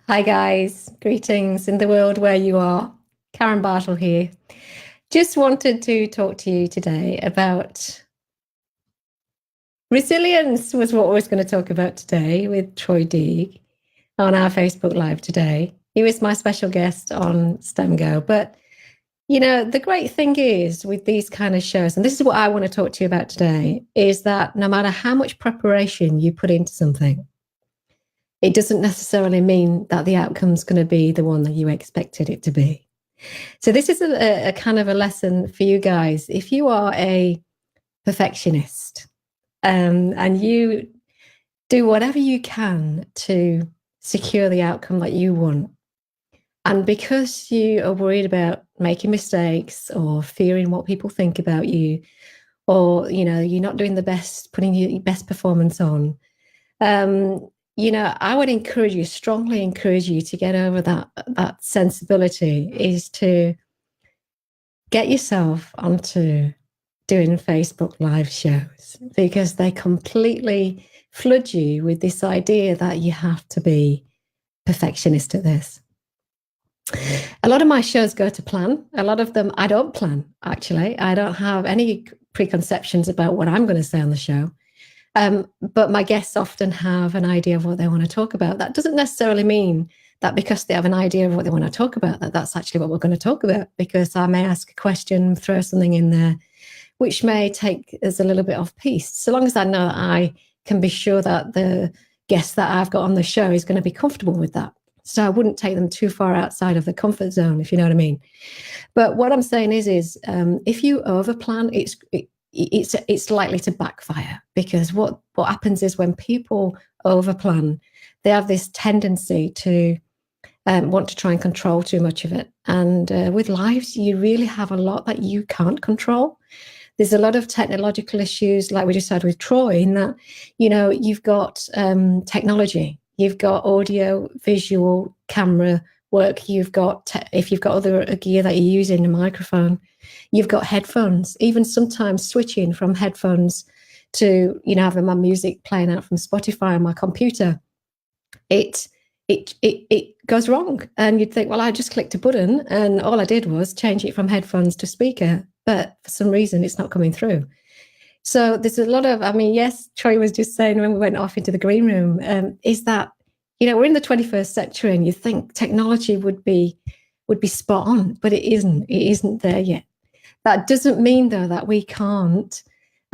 Hi guys, greetings in the world where you are. Karen Bartle here. Just wanted to talk to you today about resilience was what I was going to talk about today with Troy Deeg on our Facebook Live today. He was my special guest on STEM Go. But the great thing is with these kind of shows, and this is what I want to talk to you about today, is that no matter how much preparation you put into something, it doesn't necessarily mean that the outcome's going to be the one that you expected it to be. So this is a kind of a lesson for you guys. If you are a perfectionist and you do whatever you can to secure the outcome that you want, and because you are worried about making mistakes or fearing what people think about you, or you're not doing the best, putting your best performance on, I would strongly encourage you to get over that sensibility, is to get yourself onto doing Facebook Live shows, because they completely flood you with this idea that you have to be perfectionist at this. A lot of my shows go to plan. A lot of them I don't plan, actually. I don't have any preconceptions about what I'm going to say on the show. But my guests often have an idea of what they want to talk about. That doesn't necessarily mean that because they have an idea of what they want to talk about, that's actually what we're going to talk about, because I may ask a question, throw something in there, which may take us a little bit off piece. So long as I know that I can be sure that the guest that I've got on the show is going to be comfortable with that. So I wouldn't take them too far outside of the comfort zone, if you know what I mean. But what I'm saying is if you overplan, it's likely to backfire, because what happens is when people overplan, they have this tendency to want to try and control too much of it. And with lives, you really have a lot that you can't control. There's a lot of technological issues, like we just had with Troy, in that, you've got technology, you've got audio, visual, camera work, you've got, if you've got other gear that you're using, a microphone, you've got headphones, even sometimes switching from headphones to, having my music playing out from Spotify on my computer. It goes wrong. And you'd think, well, I just clicked a button and all I did was change it from headphones to speaker. But for some reason, it's not coming through. So there's a lot of, yes, Troy was just saying when we went off into the green room, is that, we're in the 21st century and you think technology would be spot on, but it isn't. It isn't there yet. That doesn't mean, though, that we can't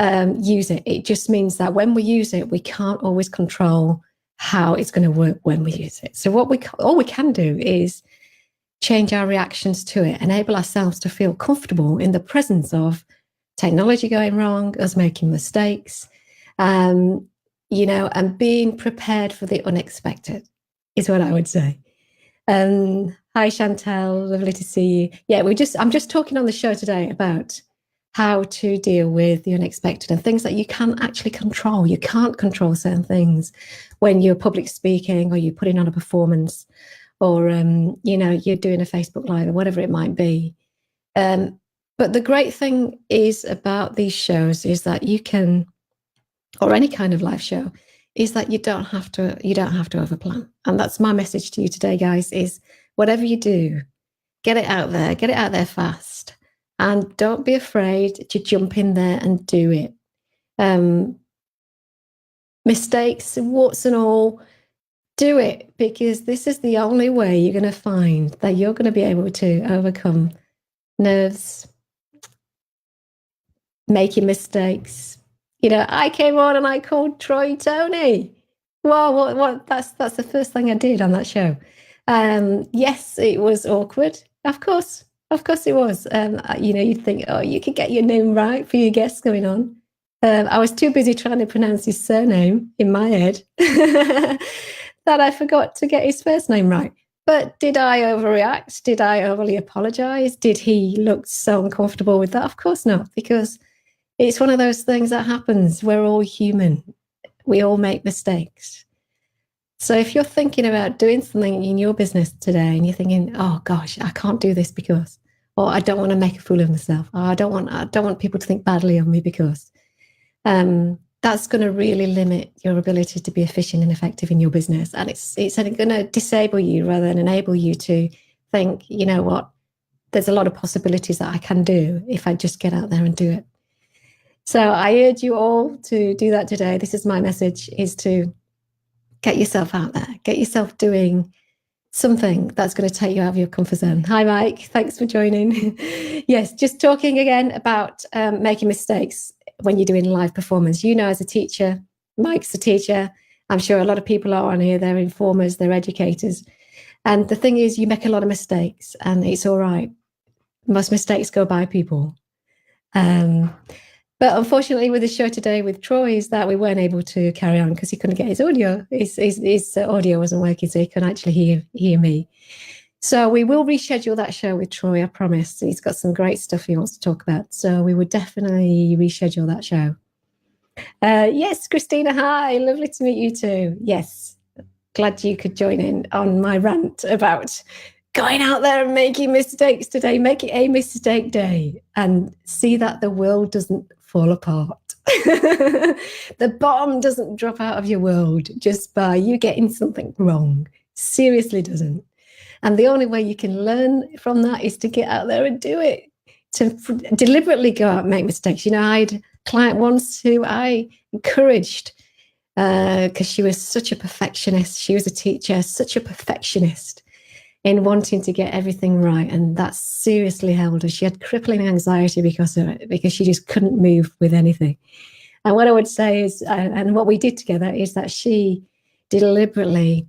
use it. It just means that when we use it, we can't always control how it's going to work when we use it. So all we can do is change our reactions to it, enable ourselves to feel comfortable in the presence of technology going wrong, us making mistakes, and being prepared for the unexpected is what I would say. Hi, Chantel, lovely to see you. Yeah, I'm just talking on the show today about how to deal with the unexpected and things that you can actually control. You can't control certain things when you're public speaking or you're putting on a performance or, you're doing a Facebook Live or whatever it might be. But the great thing is about these shows is that you can, or any kind of live show, is that you don't have to overplan. And that's my message to you today, guys, is whatever you do, get it out there fast. And don't be afraid to jump in there and do it. Mistakes, warts and all, do it, because this is the only way you're going to find that you're going to be able to overcome nerves, making mistakes. I came on and I called Troy Tony. Well, what? That's the first thing I did on that show. Yes, it was awkward. Of course it was. You'd think, oh, you could get your name right for your guests going on. I was too busy trying to pronounce his surname in my head that I forgot to get his first name right. But did I overreact? Did I overly apologize? Did he look so uncomfortable with that? Of course not, because it's one of those things that happens. We're all human. We all make mistakes. So if you're thinking about doing something in your business today and you're thinking, oh gosh, I can't do this because, or I don't want to make a fool of myself, or I don't want people to think badly of me because, that's going to really limit your ability to be efficient and effective in your business. And it's going to disable you rather than enable you to think, you know what, there's a lot of possibilities that I can do if I just get out there and do it. So I urge you all to do that today. This is my message, is to get yourself out there, get yourself doing something that's going to take you out of your comfort zone. Hi, Mike. Thanks for joining. Yes, just talking again about making mistakes when you're doing live performance. You know, as a teacher, Mike's a teacher. I'm sure a lot of people are on here. They're informers, they're educators. And the thing is, you make a lot of mistakes and it's all right. Most mistakes go by, people. But unfortunately, with the show today with Troy, is that we weren't able to carry on because he couldn't get his audio. His audio wasn't working, so he couldn't actually hear me. So we will reschedule that show with Troy, I promise. He's got some great stuff he wants to talk about. So we would definitely reschedule that show. Yes, Christina, hi. Lovely to meet you too. Yes, glad you could join in on my rant about going out there and making mistakes today. Make it a mistake day and see that the world doesn't fall apart. The bomb doesn't drop out of your world just by you getting something wrong. Seriously doesn't. And the only way you can learn from that is to get out there and do it, to deliberately go out and make mistakes. You know, I had a client once who I encouraged because she was such a perfectionist. She was a teacher, such a perfectionist in wanting to get everything right. And that seriously held her. She had crippling anxiety because of it, because she just couldn't move with anything. And what I would say is, and what we did together is that she deliberately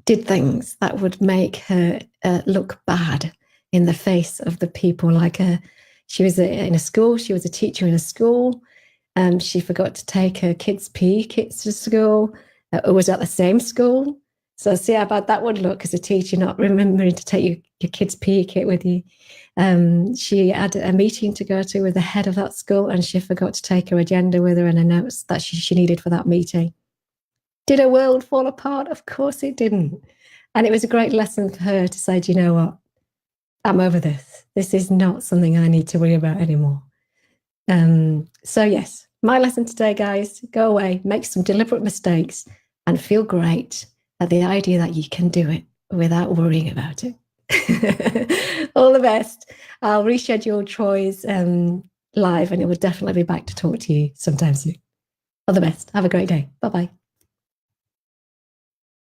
did things that would make her look bad in the face of the people like her. She was in a school. She was a teacher in a school. She forgot to take her kids' PE kits to school. It was at the same school. So see how bad that would look as a teacher, not remembering to take your kid's PE kit with you. She had a meeting to go to with the head of that school, and she forgot to take her agenda with her and a notes that she needed for that meeting. Did her world fall apart? Of course it didn't. And it was a great lesson for her to say, do you know what? I'm over this. This is not something I need to worry about anymore. So yes, my lesson today, guys, go away, make some deliberate mistakes and feel great at the idea that you can do it without worrying about it. All the best. I'll reschedule Troy's live and it will definitely be back to talk to you sometime soon. All the best. Have a great day. Bye-bye.